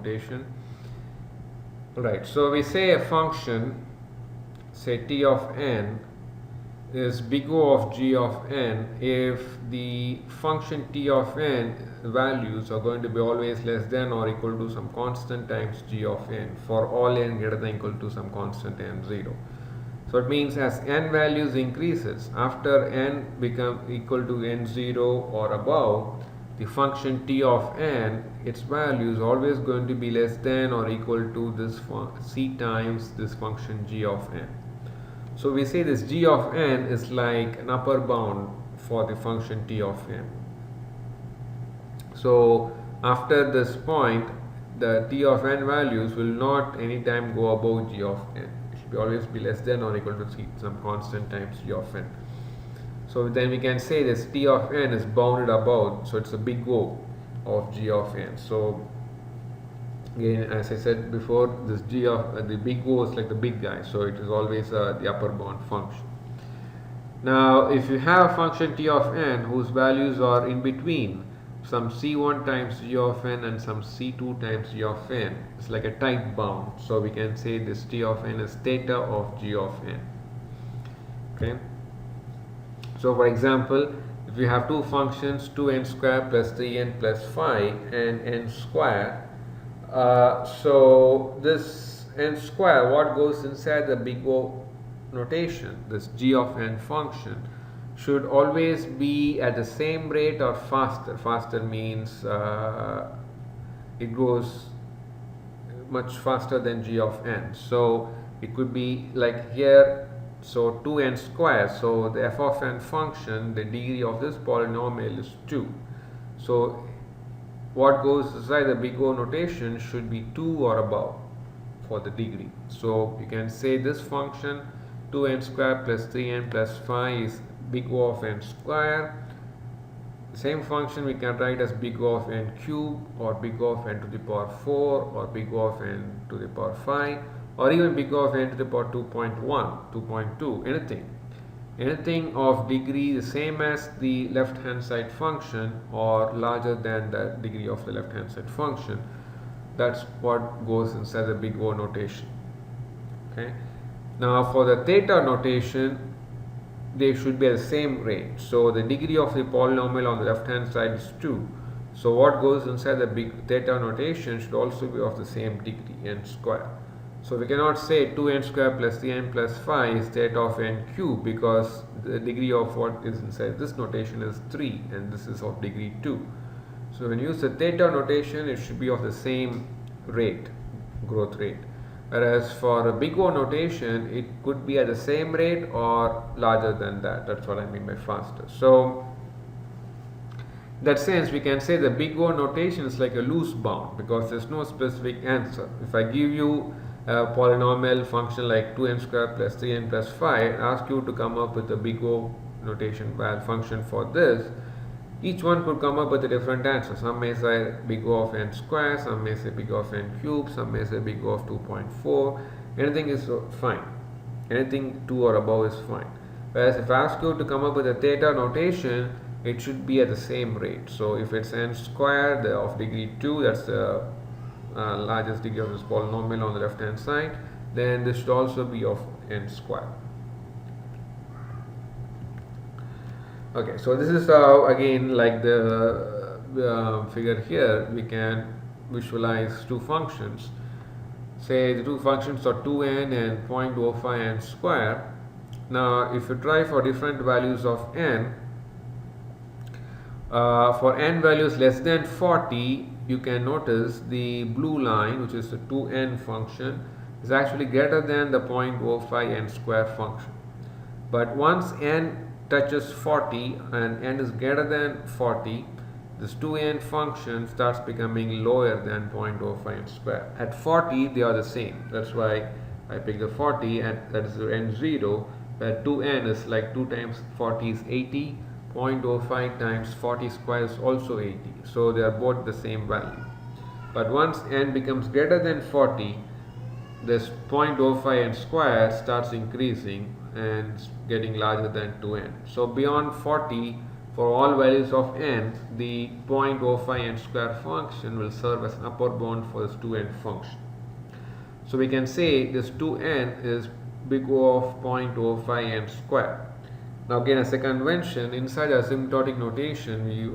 notation. Right, so we say a function, say t of n, is big O of g of n if the function t of n values are going to be always less than or equal to some constant times g of n for all n greater than equal to some constant n0. So it means as n values increases, after n become equal to n0 or above, the function t of n, its value is always going to be less than or equal to this c times this function g of n. So we say this g of n is like an upper bound for the function t of n. So after this point, the t of n values will not anytime go above g of n. It should always be less than or equal to some constant times g of n. So then we can say this t of n is bounded above, so it's a big O of g of n. So again, as I said before, this g of the big O is like the big guy, so it is always the upper bound function. Now if you have a function t of n whose values are in between some c1 times g of n and some c2 times g of n, it's like a tight bound, so we can say this t of n is theta of g of n. Okay, so for example, if you have two functions 2n square plus 3n plus 5 and n square, so this n square, what goes inside the big O notation, this g of n function, should always be at the same rate or faster. Faster means it goes much faster than g of n. So it could be like here, so 2n square, so the f of n function, the degree of this polynomial is 2. So what goes inside the big O notation should be 2 or above for the degree. So you can say this function 2n square plus 3n plus 5 is big O of n square. The same function we can write as big O of n cube or big O of n to the power 4 or big O of n to the power 5 or even big O of n to the power 2.1, 2.2, anything of degree the same as the left hand side function or larger than the degree of the left hand side function. That's what goes inside the big O notation. Okay. Now for the theta notation, they should be at the same rate. So the degree of the polynomial on the left hand side is 2. So what goes inside the big theta notation should also be of the same degree, n square. So we cannot say 2n square plus 3n plus 5 is theta of n cube, because the degree of what is inside this notation is 3 and this is of degree 2. So when you use the theta notation, it should be of the same rate, growth rate. Whereas for a big O notation, it could be at the same rate or larger than that. That's what I mean by faster. So in that sense, we can say the big O notation is like a loose bound because there's no specific answer. If I give you a polynomial function like 2n square plus 3n plus 5 and ask you to come up with a big O notation function for this, each one could come up with a different answer. Some may say big O of n square, some may say big O of n cube, some may say big O of 2.4. Anything is fine. Anything 2 or above is fine. Whereas if I ask you to come up with a theta notation, it should be at the same rate. So if it's n square of degree 2, that's the largest degree of this polynomial on the left hand side, then this should also be of n square. Okay, so this is how, again, like the figure here, we can visualize two functions. Say the two functions are 2n and 0.05 n square. Now if you try for different values of n, for n values less than 40, you can notice the blue line, which is the 2n function, is actually greater than the 0.05 n square function. But once n touches 40 and n is greater than 40, this 2n function starts becoming lower than 0.05 n square. At 40, they are the same. That's why I picked the 40, and that is n0, where 2n is like 2 times 40 is 80, 0.05 times 40 square is also 80. So they are both the same value. But once n becomes greater than 40, this 0.05 n square starts increasing and getting larger than 2n. So beyond 40, for all values of n, the 0.05 n square function will serve as an upper bound for this 2n function. So we can say this 2n is big O of 0.05 n square. Now again, as a convention, inside asymptotic notation, we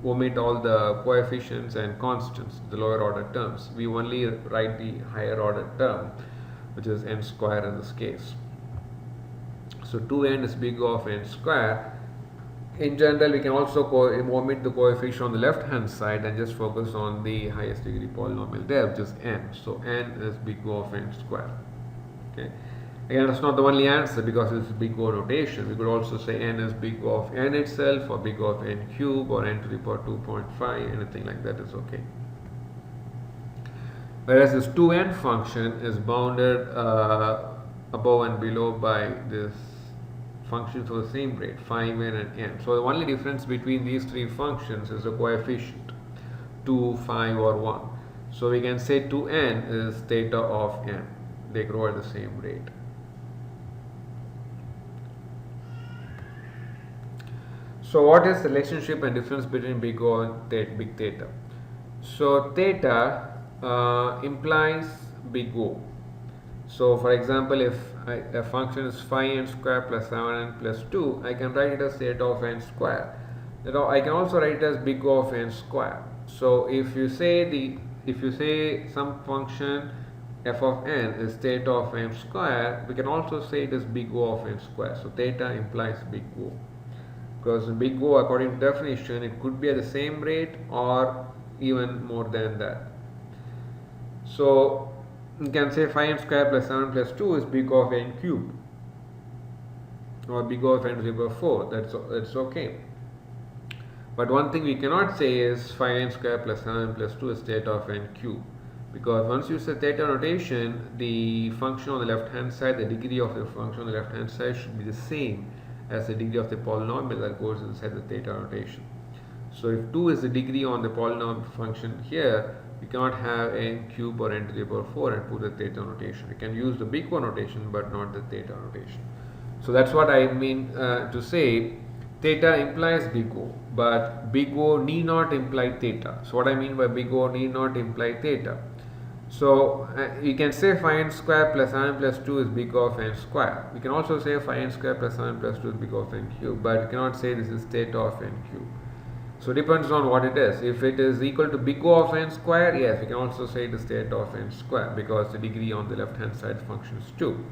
omit all the coefficients and constants, the lower order terms. We only write the higher order term, which is n square in this case. So 2n is big O of n square. In general, we can also omit the coefficient on the left hand side and just focus on the highest degree polynomial there, which is n. So n is big O of n square. Okay. Again, that's not the only answer because it's big O notation. We could also say n is big O of n itself, or big O of n cube, or n to the power 2.5, anything like that is okay. Whereas this 2n function is bounded above and below by this functions of the same rate, 5n and n. So the only difference between these three functions is the coefficient, 2, 5 or 1. So we can say 2n is theta of n. They grow at the same rate. So what is the relationship and difference between big O and big theta? So theta implies big O. So for example, if a function is 5n square plus 7n plus 2, I can write it as theta of n square. I can also write it as big O of n square. So if you say some function f of n is theta of n square, we can also say it is big O of n square. So theta implies big O. Because big O, according to definition, it could be at the same rate or even more than that. So you can say 5n square plus 7 plus 2 is big O of n cube, or big O of n to the power 4. That's okay. But one thing we cannot say is 5n square plus 7 plus 2 is theta of n cube, because once you say theta notation, the function on the left hand side, the degree of the function on the left hand side should be the same as the degree of the polynomial that goes inside the theta notation. So if 2 is the degree on the polynomial function here, we cannot have n cube or n to the power 4 and put the theta notation. We can use the big O notation but not the theta notation. So that's what I mean to say theta implies big O, but big O need not imply theta. So what I mean by big O need not imply theta. So you can say 5n square plus 7 plus 2 is big O of n square. We can also say 5n square plus 7 plus 2 is big O of n cube, but you cannot say this is theta of n cube. So it depends on what it is. If it is equal to big O of n square, yes, we can also say it is theta of n square, because the degree on the left hand side functions 2.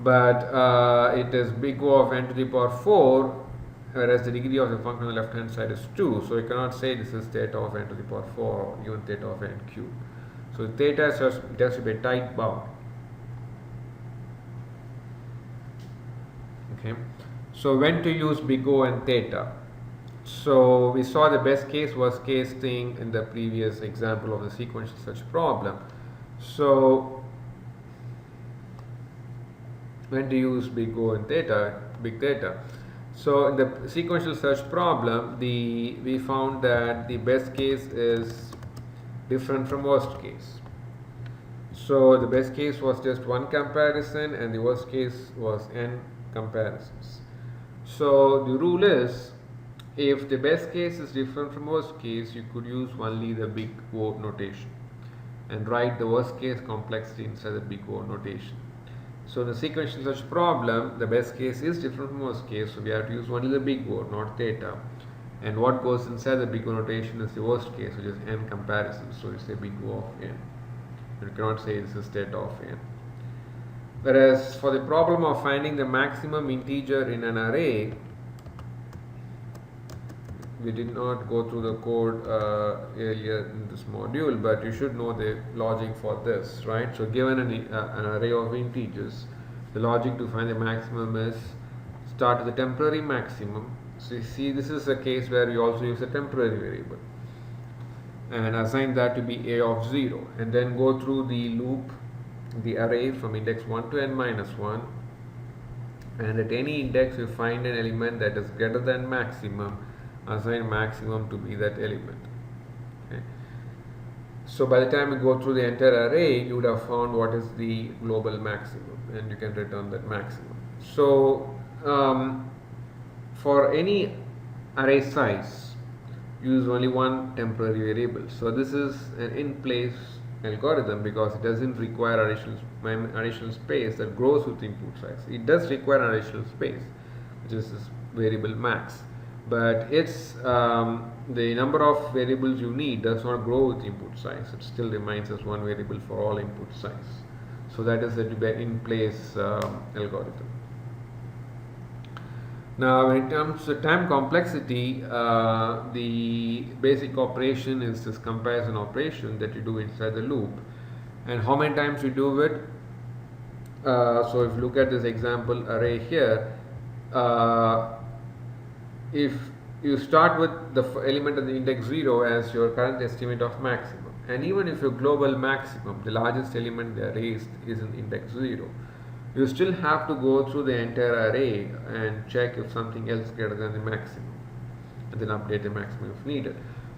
But it is big O of n to the power 4, whereas the degree of the function on the left hand side is 2. So you cannot say this is theta of n to the power 4 or even theta of n cube. So theta is just, it has to be a tight bound. Okay. So when to use big O and theta? So we saw the best case, worst case thing in the previous example of the sequential search problem. So when to use big O and theta, big theta? So in the sequential search problem, we found that the best case is different from worst case. So the best case was just one comparison and the worst case was n comparisons. So the rule is, if the best case is different from worst case, you could use only the big O notation and write the worst case complexity inside the big O notation. So in the sequential search problem, the best case is different from worst case, so we have to use only the big O, not theta. And what goes inside the big O notation is the worst case, which is n comparisons. So you say big O of n. You cannot say this is theta of n. Whereas for the problem of finding the maximum integer in an array, we did not go through the code earlier in this module, but you should know the logic for this, right? So given an array of integers, the logic to find the maximum is start with the temporary maximum. So you see, this is a case where we also use a temporary variable and assign that to be a of 0, and then go through the loop, the array from index 1 to n minus 1, and at any index you find an element that is greater than maximum, assign maximum to be that element. Okay. So by the time you go through the entire array, you would have found what is the global maximum, and you can return that maximum. So for any array size, use only one temporary variable. So this is an in-place algorithm because it doesn't require additional space that grows with input size. It does require additional space, which is this variable max, but it's the number of variables you need does not grow with input size. It still remains as one variable for all input size. So that is the in-place algorithm. Now, when it comes to time complexity, the basic operation is this comparison operation that you do inside the loop. And how many times you do it? So if you look at this example array here, if you start with the element of the index 0 as your current estimate of maximum, and even if your global maximum, the largest element in the array is in index 0, you still have to go through the entire array and check if something else is greater than the maximum, and then update the maximum if needed.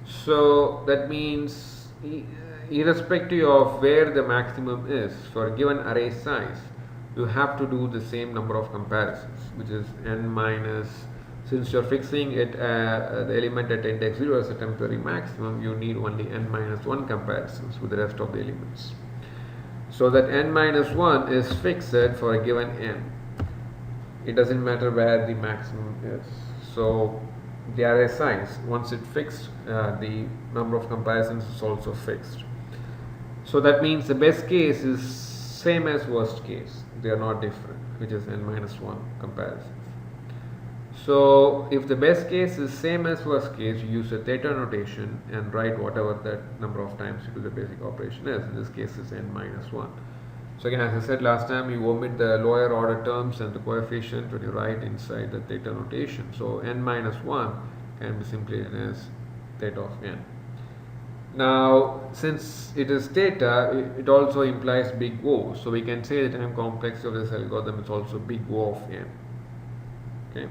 So that means irrespective of where the maximum is for a given array size, you have to do the same number of comparisons, which is n minus, since you're fixing it the element at index 0 as a temporary maximum, you need only n minus 1 comparisons with the rest of the elements. So that n minus 1 is fixed for a given n. It doesn't matter where the maximum is. So the array size, once it fixed, the number of comparisons is also fixed. So that means the best case is same as worst case. They are not different, which is n minus 1 comparisons. So if the best case is same as worst case, you use a theta notation and write whatever that number of times you do the basic operation is. In this case is n minus 1. So again, as I said last time, you omit the lower order terms and the coefficient when you write inside the theta notation. So n minus 1 can be simply written as theta of n. Now, since it is theta, it also implies big O. So we can say the time complexity of this algorithm is also big O of n. Okay.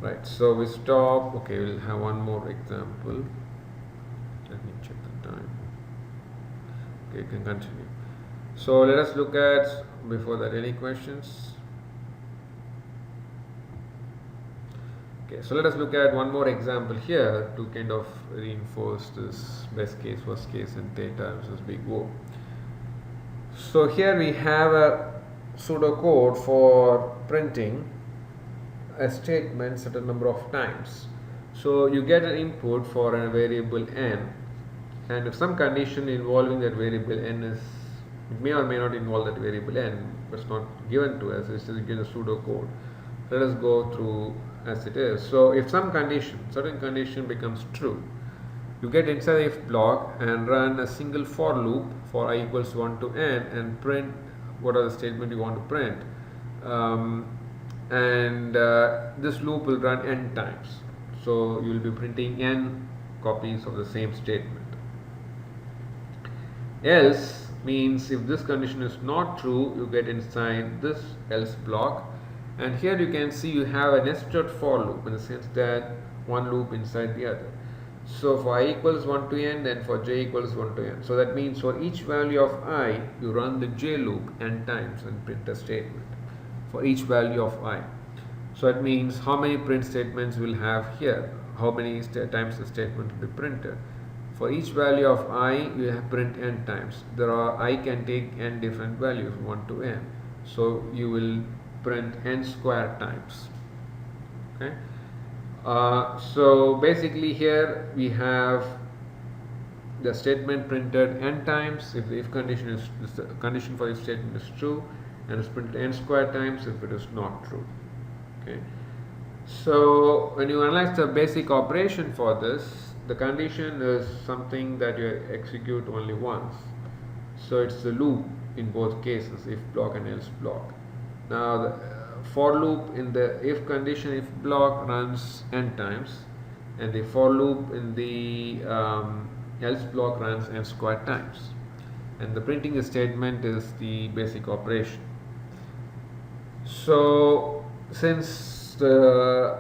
Right, so we stop. Okay, we'll have one more example. Let me check the time. Okay, you can continue. So let us look at, before that, any questions? Okay, so let us look at one more example here to kind of reinforce this best case, worst case, and theta versus big O. So here we have a pseudocode for printing a statement certain number of times. So you get an input for a variable n, and if some condition involving that variable n is, it may or may not involve that variable n, but it's not given to us, it's just given a pseudocode. Let us go through as it is. So if some condition, certain condition becomes true, you get inside the if block and run a single for loop for I equals 1 to n and print what are the statement you want to print. This loop will run n times, so you will be printing n copies of the same statement. Else means if this condition is not true, you get inside this else block, and here you can see you have a nested for loop in the sense that one loop inside the other. So for I equals 1 to n, then for j equals 1 to n. So that means for each value of I, you run the j loop n times and print a statement for each value of I. So it means how many print statements we'll have here, how many times the statement will be printed. For each value of I, you have print n times. I can take n different values, 1 to n. So you will print n square times. Okay. So basically here we have the statement printed n times if the if condition is the condition for if statement is true, and it's printed n square times if it is not true. Okay. So when you analyze the basic operation for this, the condition is something that you execute only once. So it's the loop in both cases, if block and else block. Now the for loop in the if condition if block runs n times, and the for loop in the else block runs n square times, and the printing statement is the basic operation. So since the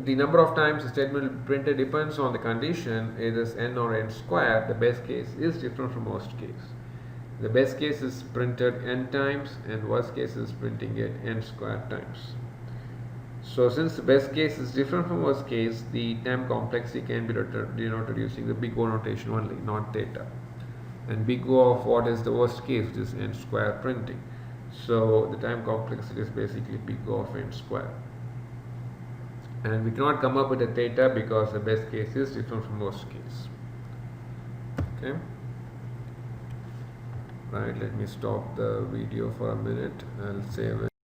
number of times the statement printed depends on the condition, it is n or n square, the best case is different from worst case. The best case is printed n times, and worst case is printing it n squared times. So since the best case is different from worst case, the time complexity can be denoted using the big O notation only, not theta. And big O of what is the worst case, which is n square printing. So the time complexity is basically big O of n square. And we cannot come up with a theta because the best case is different from worst case. Okay. Right, let me stop the video for a minute. I'll save it.